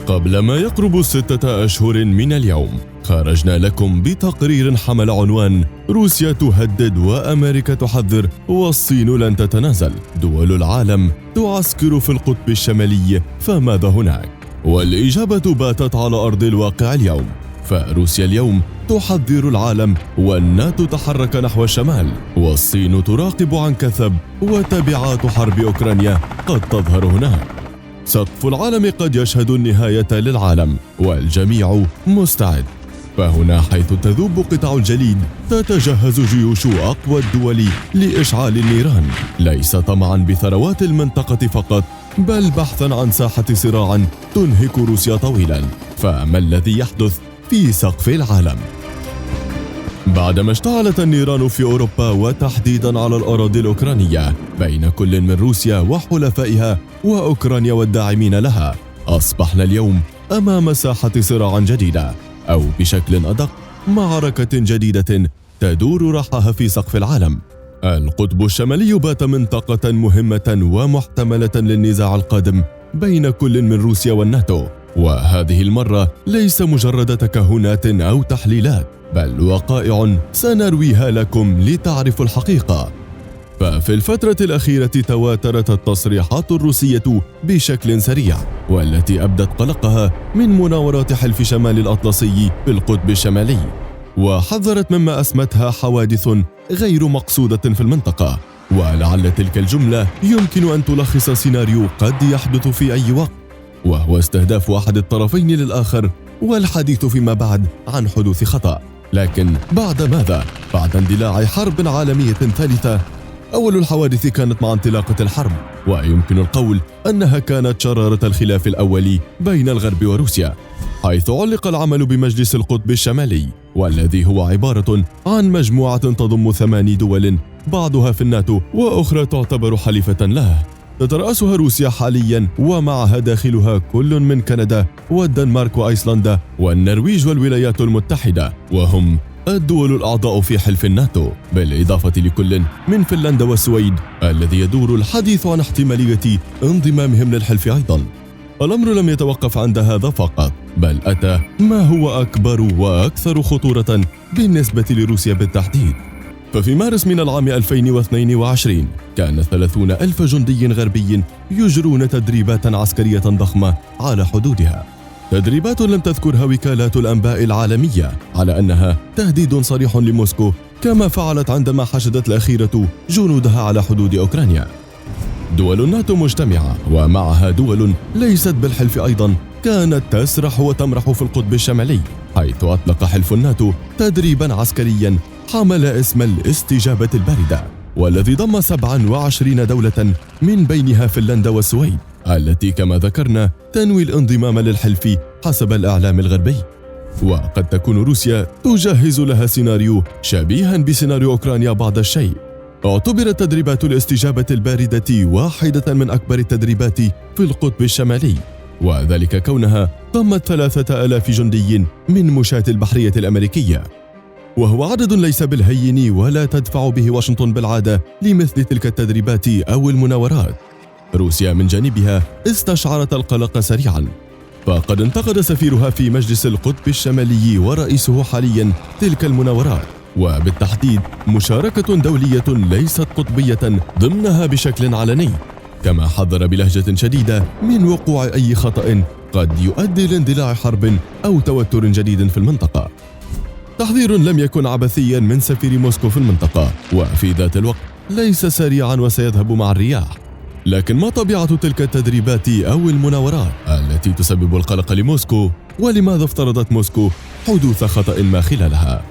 قبل ما يقرب 6 أشهر من اليوم خرجنا لكم بتقرير حمل عنوان روسيا تهدد وأمريكا تحذر والصين لن تتنازل، دول العالم تعسكر في القطب الشمالي، فماذا هناك؟ والإجابة باتت على أرض الواقع اليوم، فروسيا اليوم تحذر العالم والناتو تحرك نحو الشمال، والصين تراقب عن كثب، وتبعات حرب أوكرانيا قد تظهر هناك. سقف العالم قد يشهد النهاية للعالم والجميع مستعد، فهنا حيث تذوب قطع الجليد تتجهز جيوش أقوى الدول لإشعال النيران، ليس طمعا بثروات المنطقة فقط، بل بحثا عن ساحة صراع تنهك روسيا طويلا. فما الذي يحدث في سقف العالم؟ بعدما اشتعلت النيران في أوروبا وتحديدا على الأراضي الأوكرانية بين كل من روسيا وحلفائها وأوكرانيا والداعمين لها، أصبحنا اليوم أمام ساحة صراع جديدة، أو بشكل أدق معركة جديدة تدور رحاها في سقف العالم. القطب الشمالي بات منطقة مهمة ومحتملة للنزاع القادم بين كل من روسيا والناتو، وهذه المرة ليس مجرد تكهنات أو تحليلات، بل وقائع سنرويها لكم لتعرفوا الحقيقة. ففي الفترة الأخيرة تواترت التصريحات الروسية بشكل سريع، والتي أبدت قلقها من مناورات حلف شمال الأطلسي في القطب الشمالي، وحذرت مما أسمتها حوادث غير مقصودة في المنطقة. ولعل تلك الجملة يمكن أن تلخص سيناريو قد يحدث في أي وقت، وهو استهداف أحد الطرفين للآخر والحديث فيما بعد عن حدوث خطأ. لكن بعد ماذا؟ بعد اندلاع حرب عالمية ثالثة. أول الحوادث كانت مع انطلاقة الحرب، ويمكن القول أنها كانت شرارة الخلاف الأولي بين الغرب وروسيا، حيث علق العمل بمجلس القطب الشمالي، والذي هو عبارة عن مجموعة تضم 8 دول، بعضها في الناتو وأخرى تعتبر حليفة له، تترأسها روسيا حاليا، ومعها داخلها كل من كندا والدنمارك وأيسلندا والنرويج والولايات المتحدة، وهم الدول الأعضاء في حلف الناتو، بالإضافة لكل من فنلندا والسويد، الذي يدور الحديث عن احتمالية انضمامهم للحلف أيضا. الأمر لم يتوقف عند هذا فقط، بل أتى ما هو أكبر وأكثر خطورة بالنسبة لروسيا بالتحديد. ففي مارس من العام 2022 كان 30,000 جندي غربي يجرون تدريبات عسكرية ضخمة على حدودها، تدريبات لم تذكرها وكالات الأنباء العالمية على أنها تهديد صريح لموسكو، كما فعلت عندما حشدت الأخيرة جنودها على حدود أوكرانيا. دول الناتو مجتمعة ومعها دول ليست بالحلف أيضا كانت تسرح وتمرح في القطب الشمالي، حيث أطلق حلف الناتو تدريبا عسكريا حمل اسم الاستجابة الباردة، والذي ضم 27 دولة من بينها فنلندا والسويد، التي كما ذكرنا تنوي الانضمام للحلف حسب الإعلام الغربي. وقد تكون روسيا تجهز لها سيناريو شبيها بسيناريو أوكرانيا بعض الشيء. اعتبرت تدريبات الاستجابة الباردة واحدة من أكبر التدريبات في القطب الشمالي، وذلك كونها ضمت 3,000 جندي من مشاة البحرية الأمريكية، وهو عدد ليس بالهين ولا تدفع به واشنطن بالعادة لمثل تلك التدريبات أو المناورات. روسيا من جانبها استشعرت القلق سريعا، فقد انتقد سفيرها في مجلس القطب الشمالي ورئيسه حاليا تلك المناورات، وبالتحديد مشاركة دولية ليست قطبية ضمنها بشكل علني، كما حذر بلهجة شديدة من وقوع أي خطأ قد يؤدي لاندلاع حرب أو توتر جديد في المنطقة. تحذير لم يكن عبثيا من سفير موسكو في المنطقة، وفي ذات الوقت ليس سريعا وسيذهب مع الرياح. لكن ما طبيعة تلك التدريبات أو المناورات التي تسبب القلق لموسكو؟ ولماذا افترضت موسكو حدوث خطأ ما خلالها؟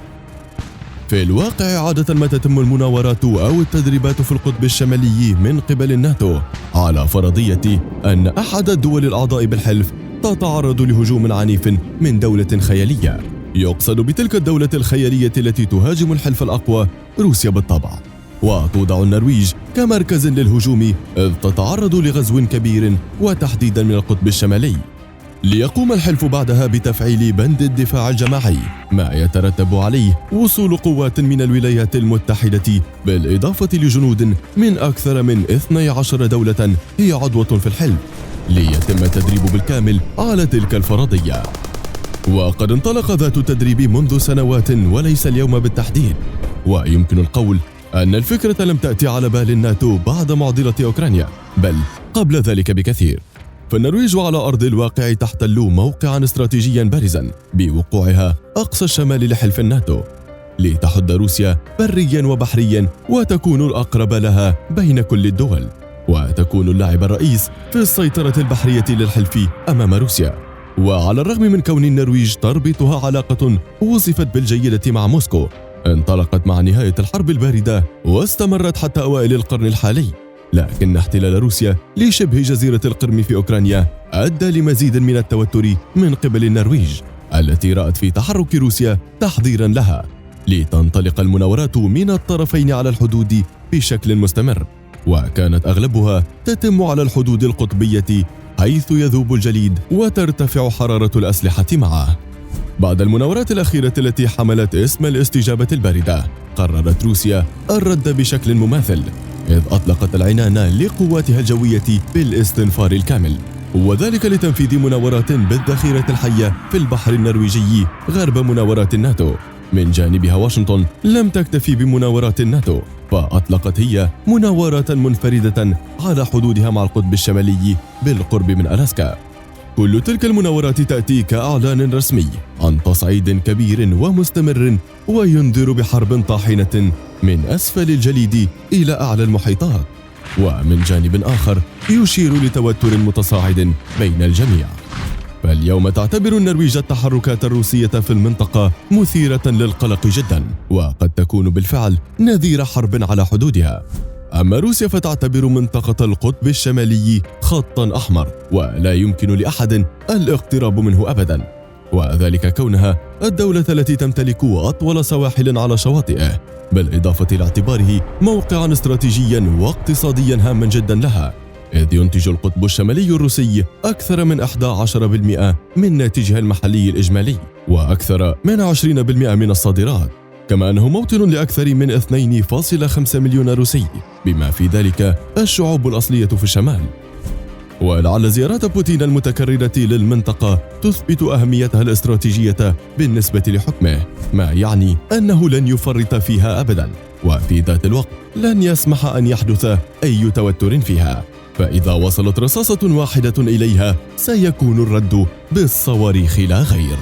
في الواقع عادة ما تتم المناورات أو التدريبات في القطب الشمالي من قبل الناتو على فرضية أن أحد الدول الأعضاء بالحلف تتعرض لهجوم عنيف من دولة خيالية. يقصد بتلك الدولة الخيالية التي تهاجم الحلف الأقوى روسيا بالطبع، وتوضع النرويج كمركز للهجوم إذ تتعرض لغزو كبير وتحديدا من القطب الشمالي، ليقوم الحلف بعدها بتفعيل بند الدفاع الجماعي، ما يترتب عليه وصول قوات من الولايات المتحدة بالإضافة لجنود من أكثر من 12 دولة هي عضوة في الحلف. ليتم التدريب بالكامل على تلك الفرضية. وقد انطلق ذات التدريب منذ سنوات وليس اليوم بالتحديد، ويمكن القول أن الفكرة لم تأتي على بال الناتو بعد معضلة أوكرانيا، بل قبل ذلك بكثير. فالنرويج على أرض الواقع تحتل موقعا استراتيجيا بارزا بوقوعها أقصى الشمال لحلف الناتو، لتحد روسيا بريا وبحريا وتكون الأقرب لها بين كل الدول، وتكون اللاعب الرئيس في السيطرة البحرية للحلف أمام روسيا. وعلى الرغم من كون النرويج تربطها علاقة وصفت بالجيدة مع موسكو، انطلقت مع نهاية الحرب الباردة واستمرت حتى أوائل القرن الحالي، لكن احتلال روسيا لشبه جزيرة القرم في أوكرانيا أدى لمزيد من التوتر من قبل النرويج، التي رأت في تحرك روسيا تحضيرا لها لتنطلق المناورات من الطرفين على الحدود بشكل مستمر، وكانت أغلبها تتم على الحدود القطبية حيث يذوب الجليد وترتفع حرارة الأسلحة معه. بعد المناورات الأخيرة التي حملت اسم الاستجابة الباردة، قررت روسيا الرد بشكل مماثل، إذ أطلقت العنان لقواتها الجوية بالاستنفار الكامل، وذلك لتنفيذ مناورات بالذخيرة الحية في البحر النرويجي غرب مناورات الناتو. من جانبها واشنطن لم تكتفي بمناورات الناتو، فأطلقت هي مناورات منفردة على حدودها مع القطب الشمالي بالقرب من ألاسكا. كل تلك المناورات تأتي كإعلان رسمي عن تصعيد كبير ومستمر وينذر بحرب طاحنة من أسفل الجليد إلى أعلى المحيطات، ومن جانب آخر يشير لتوتر متصاعد بين الجميع. فاليوم تعتبر النرويج التحركات الروسية في المنطقة مثيرة للقلق جدا، وقد تكون بالفعل نذير حرب على حدودها. أما روسيا فتعتبر منطقة القطب الشمالي خطا أحمر ولا يمكن لأحد الاقتراب منه أبدا، وذلك كونها الدولة التي تمتلك أطول سواحل على شواطئه، بالإضافة لاعتباره موقعا استراتيجيا واقتصاديا هاما جدا لها، إذ ينتج القطب الشمالي الروسي أكثر من 11% من ناتجها المحلي الإجمالي، وأكثر من 20% من الصادرات، كما أنه موطن لأكثر من 2.5 مليون روسي، بما في ذلك الشعوب الأصلية في الشمال. ولعل زيارات بوتين المتكررة للمنطقة تثبت أهميتها الاستراتيجية بالنسبة لحكمه، ما يعني أنه لن يفرط فيها أبدا، وفي ذات الوقت لن يسمح أن يحدث أي توتر فيها، فإذا وصلت رصاصة واحدة إليها سيكون الرد بالصواريخ لا غير.